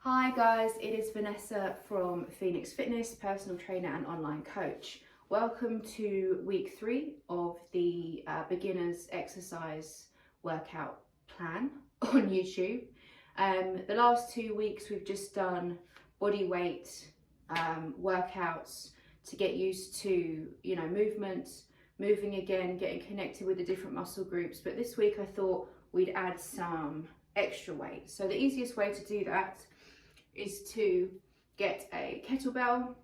Hi guys, it is Vanessa from Phoenix Fitness, personal trainer and online coach. Welcome to week 3 of the beginners exercise workout plan on YouTube. The last 2 weeks we've just done body weight workouts to get used to, moving again, getting connected with the different muscle groups. But this week I thought we'd add some extra weight. So the easiest way to do that is to get a kettlebell.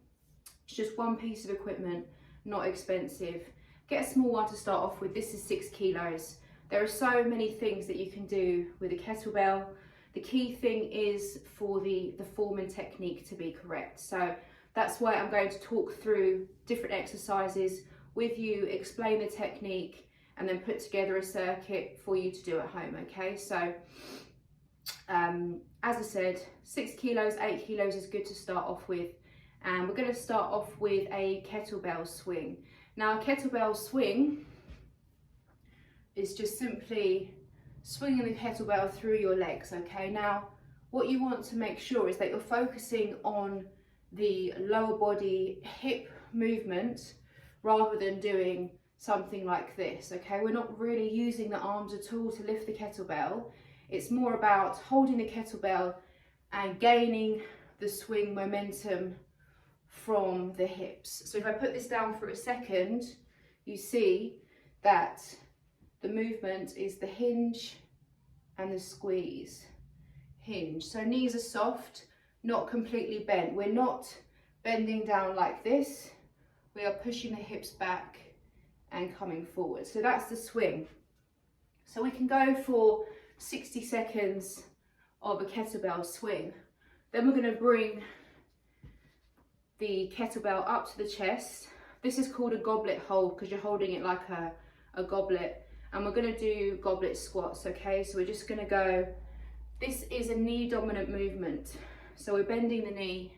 It's just one piece of equipment, not expensive. Get a small one to start off with. This is 6 kilos. There are so many things that you can do with a kettlebell. The key thing is for the form and technique to be correct. So that's why I'm going to talk through different exercises with you, explain the technique, and then put together a circuit for you to do at home, okay? So as I said, 6 kilos, 8 kilos is good to start off with. And we're going to start off with a kettlebell swing. Now, a kettlebell swing is just simply swinging the kettlebell through your legs, okay? Now, what you want to make sure is that you're focusing on the lower body hip movement rather than doing something like this, okay? We're not really using the arms at all to lift the kettlebell. It's more about holding the kettlebell and gaining the swing momentum from the hips. So if I put this down for a second, you see that the movement is the hinge and the squeeze. Hinge. So knees are soft, not completely bent. We're not bending down like this. We are pushing the hips back and coming forward. So that's the swing. So we can go for 60 seconds of a kettlebell swing. Then we're going to bring the kettlebell up to the chest. This is called a goblet hold because you're holding it like a goblet. And we're going to do goblet squats, okay? So we're just going to go, this is a knee dominant movement. So we're bending the knee,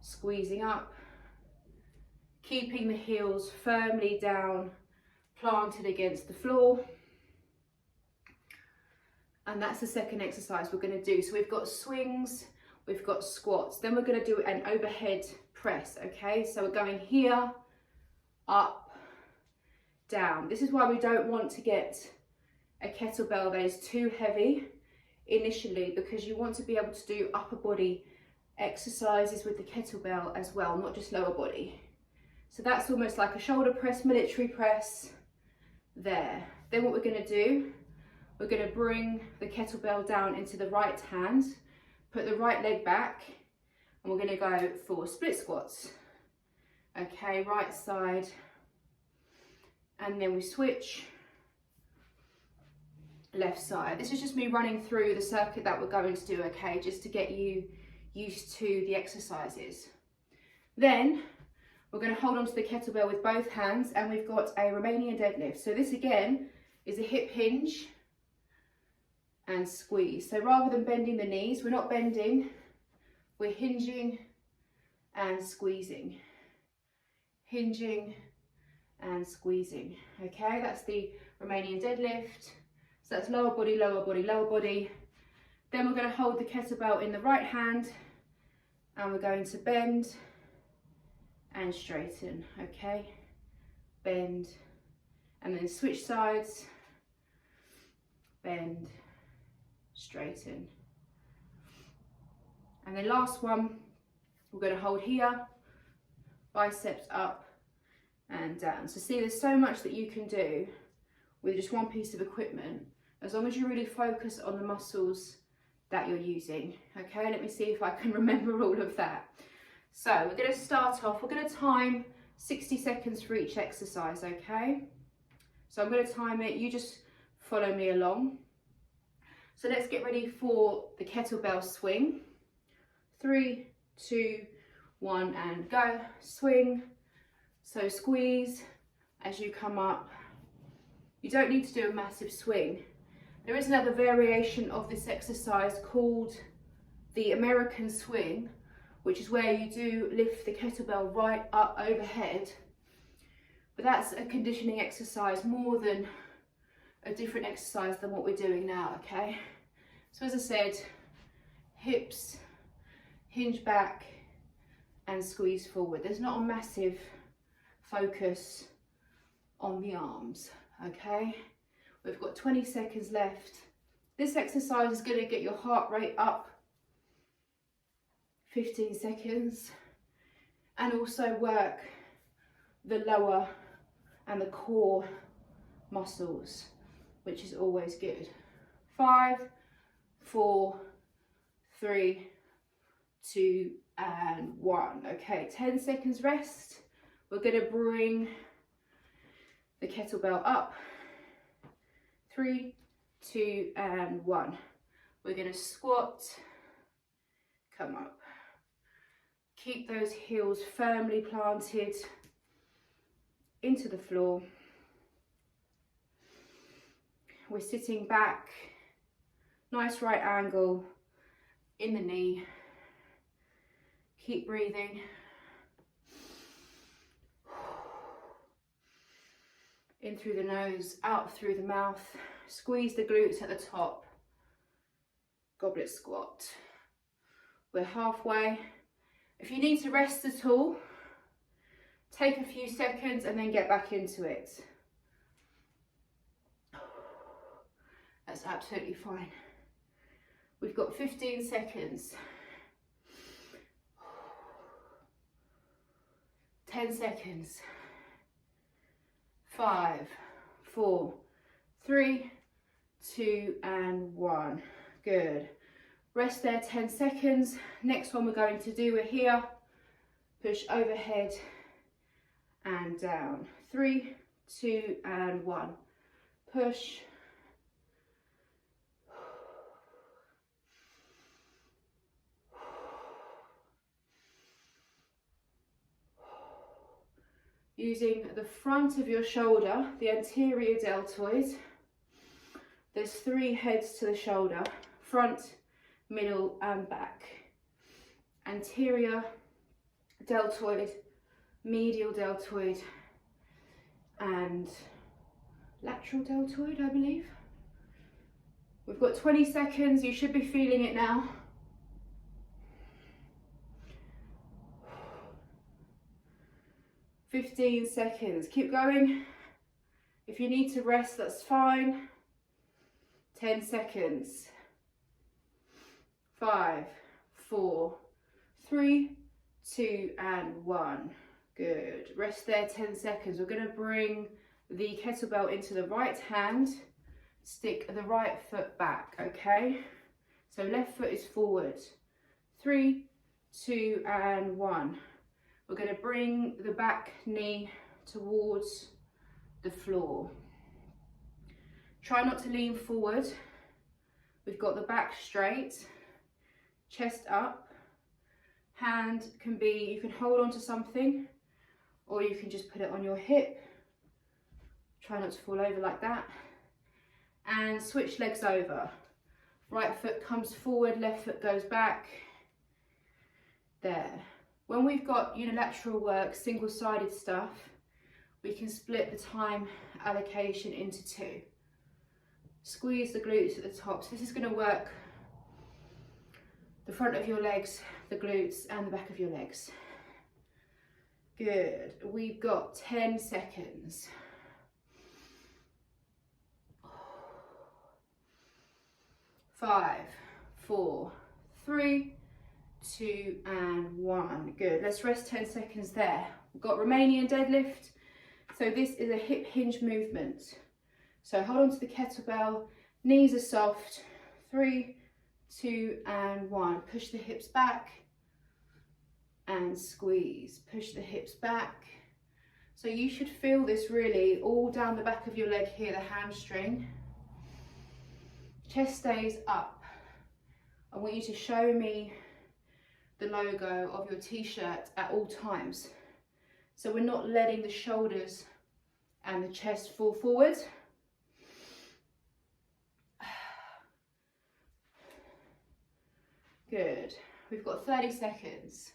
squeezing up, keeping the heels firmly down, planted against the floor. And that's the second exercise we're going to do. So we've got swings, we've got squats. Then we're going to do an overhead press, okay? So we're going here, up, down. This is why we don't want to get a kettlebell that is too heavy initially, because you want to be able to do upper body exercises with the kettlebell as well, not just lower body. So that's almost like a shoulder press, military press there. Then what we're going to do, we're going to bring the kettlebell down into the right hand, put the right leg back, and we're going to go for split squats. Okay, right side, and then we switch, left side. This is just me running through the circuit that we're going to do, okay, just to get you used to the exercises. Then we're going to hold onto the kettlebell with both hands, and we've got a Romanian deadlift. So this again is a hip hinge and squeeze. So rather than bending the knees, we're not bending, we're hinging and squeezing. Hinging and squeezing. Okay, that's the Romanian deadlift. So that's lower body, lower body, lower body. Then we're going to hold the kettlebell in the right hand and we're going to bend and straighten. Okay, bend and then switch sides, bend, straighten. And then last one, we're going to hold here, biceps up and down. So see, there's so much that you can do with just one piece of equipment, as long as you really focus on the muscles that you're using. Okay, let me see if I can remember all of that. So we're going to start off, we're going to time 60 seconds for each exercise, okay? So I'm going to time it, you just follow me along. So let's get ready for the kettlebell swing. 3, 2, 1 and go. Swing. So squeeze as you come up. You don't need to do a massive swing. There is another variation of this exercise called the American swing, which is where you do lift the kettlebell right up overhead. But that's a conditioning exercise more than a different exercise than what we're doing now, okay? So as I said, hips, hinge back and squeeze forward. There's not a massive focus on the arms, okay? We've got 20 seconds left. This exercise is going to get your heart rate up 15 seconds and also work the lower and the core muscles, which is always good. 5, 4, 3, 2 and 1. Okay, 10 seconds rest. We're going to bring the kettlebell up. 3, 2 and 1. We're going to squat, come up. Keep those heels firmly planted into the floor. We're sitting back, nice right angle in the knee. Keep breathing. In through the nose, out through the mouth. Squeeze the glutes at the top. Goblet squat. We're halfway. If you need to rest at all, take a few seconds and then get back into it. That's absolutely fine. We've got 15 seconds. 10 seconds. 5, 4, 3, 2 and 1. Good. Rest there 10 seconds. Next one we're going to do, we're here. Push overhead and down. 3, 2 and 1. Push. Using the front of your shoulder, the anterior deltoid. There's 3 heads to the shoulder, front, middle and back. Anterior deltoid, medial deltoid and lateral deltoid, I believe. We've got 20 seconds, you should be feeling it now. "15 seconds, keep going. If you need to rest, that's fine. 10 seconds. 5, 4, 3, 2 and 1. Good. Rest there 10 seconds. We're going to bring the kettlebell into the right hand. Stick the right foot back, okay? So left foot is forward. 3, 2 and 1. We're going to bring the back knee towards the floor. Try not to lean forward. We've got the back straight, chest up. Hand can be, you can hold on to something or you can just put it on your hip. Try not to fall over like that. And switch legs over. Right foot comes forward, left foot goes back. There. When we've got unilateral work, single-sided stuff, we can split the time allocation into 2. Squeeze the glutes at the top. So this is going to work the front of your legs, the glutes and the back of your legs. Good. We've got 10 seconds. 5, 4, 3, 2 and 1. Good. Let's rest 10 seconds there. We've got Romanian deadlift. So this is a hip hinge movement. So hold on to the kettlebell, knees are soft. 3, 2 and 1. Push the hips back and squeeze. Push the hips back. So you should feel this really all down the back of your leg here, the hamstring. Chest stays up. I want you to show me the logo of your t-shirt at all times. So we're not letting the shoulders and the chest fall forward. Good. We've got 30 seconds.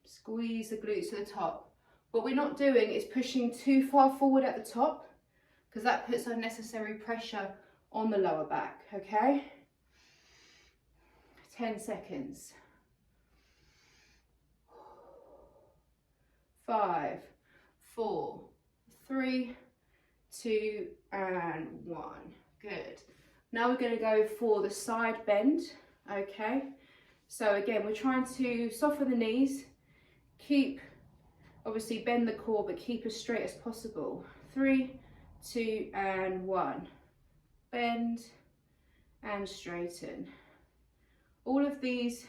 Squeeze the glutes to the top. What we're not doing is pushing too far forward at the top because that puts unnecessary pressure on the lower back, okay? 10 seconds. 5, 4, 3, 2, and 1. Good. Now we're going to go for the side bend, okay? So again, we're trying to soften the knees, obviously bend the core, but keep as straight as possible. 3, 2, and 1. Bend and straighten. All of these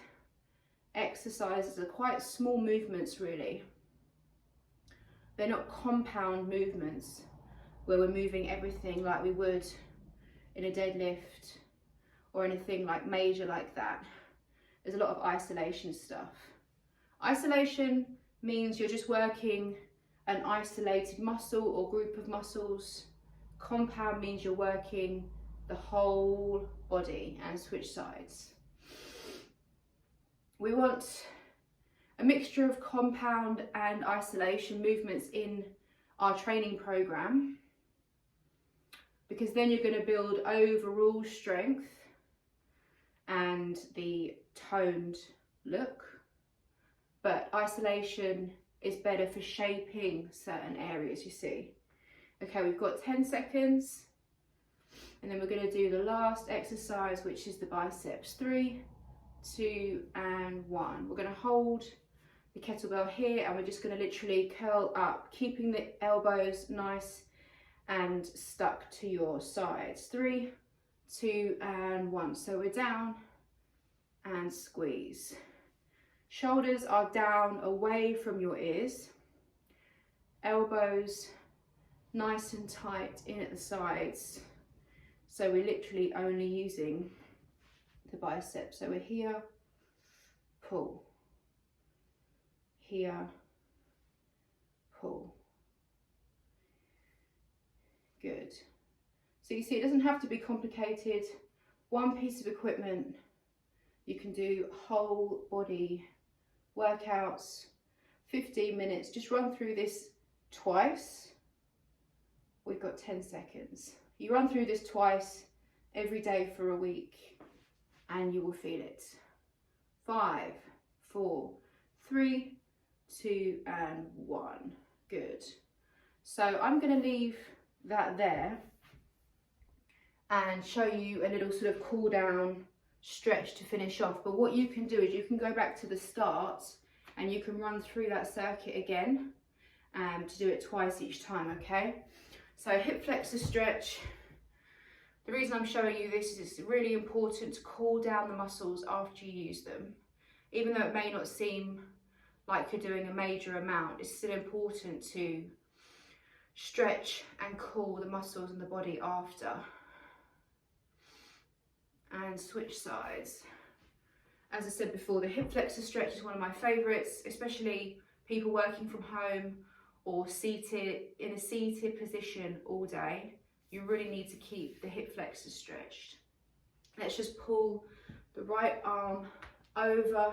exercises are quite small movements, really. They're not compound movements where we're moving everything like we would in a deadlift or anything like major like that. There's a lot of isolation stuff. Isolation means you're just working an isolated muscle or group of muscles. Compound means you're working the whole body, and switch sides. We want a mixture of compound and isolation movements in our training program, because then you're going to build overall strength and the toned look. But isolation is better for shaping certain areas, you see. Okay, we've got 10 seconds. And then we're going to do the last exercise, which is the biceps. 3, 2, and 1. We're going to hold the kettlebell here, and we're just going to literally curl up, keeping the elbows nice and stuck to your sides. 3, 2, and 1. So we're down and squeeze. Shoulders are down away from your ears. Elbows nice and tight in at the sides. So we're literally only using the biceps. So we're here, pull, here, pull. Good. So you see, it doesn't have to be complicated. One piece of equipment, you can do whole body workouts, 15 minutes. Just run through this twice. We've got 10 seconds. You run through this twice every day for a week and you will feel it. 5, 4, 3, 2, and 1. Good. So I'm going to leave that there and show you a little sort of cool down stretch to finish off. But what you can do is you can go back to the start and you can run through that circuit again to do it twice each time, okay? So hip flexor stretch. The reason I'm showing you this is it's really important to cool down the muscles after you use them. Even though it may not seem like you're doing a major amount, it's still important to stretch and cool the muscles in the body after. And switch sides. As I said before, the hip flexor stretch is one of my favourites, especially people working from home or seated in a seated position all day. You really need to keep the hip flexors stretched. Let's just pull the right arm over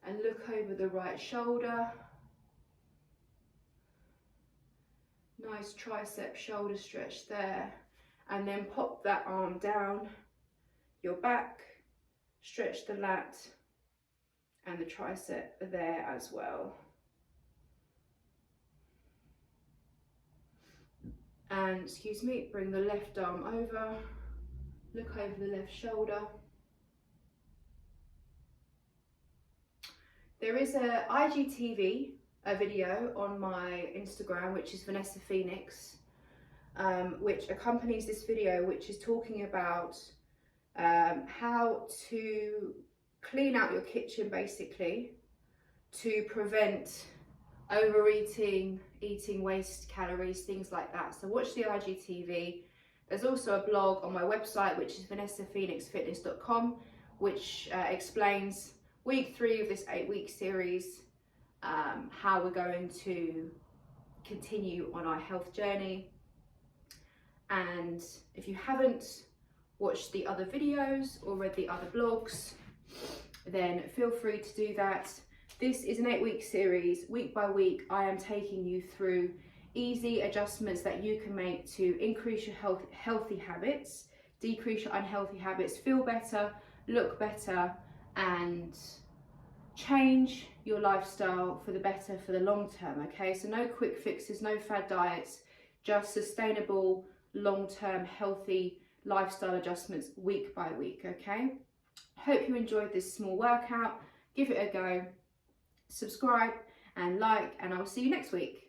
and look over the right shoulder. Nice tricep shoulder stretch there. And then pop that arm down your back, stretch the lat and the tricep there as well. And excuse me, bring the left arm over, look over the left shoulder. There is a IGTV, a video on my Instagram, which is Vanessa Phoenix, which accompanies this video, which is talking about how to clean out your kitchen basically to prevent overeating, eating waste calories, things like that. So watch the IGTV. There's also a blog on my website, which is vanessaphoenixfitness.com, which explains week 3 of this 8-week series, how we're going to continue on our health journey. And if you haven't watched the other videos or read the other blogs, then feel free to do that. This is an 8-week series. Week by week, I am taking you through easy adjustments that you can make to increase your healthy habits, decrease your unhealthy habits, feel better, look better, and change your lifestyle for the better for the long term, okay? So no quick fixes, no fad diets, just sustainable, long-term, healthy lifestyle adjustments week by week, okay? Hope you enjoyed this small workout. Give it a go, subscribe and like, and I'll see you next week.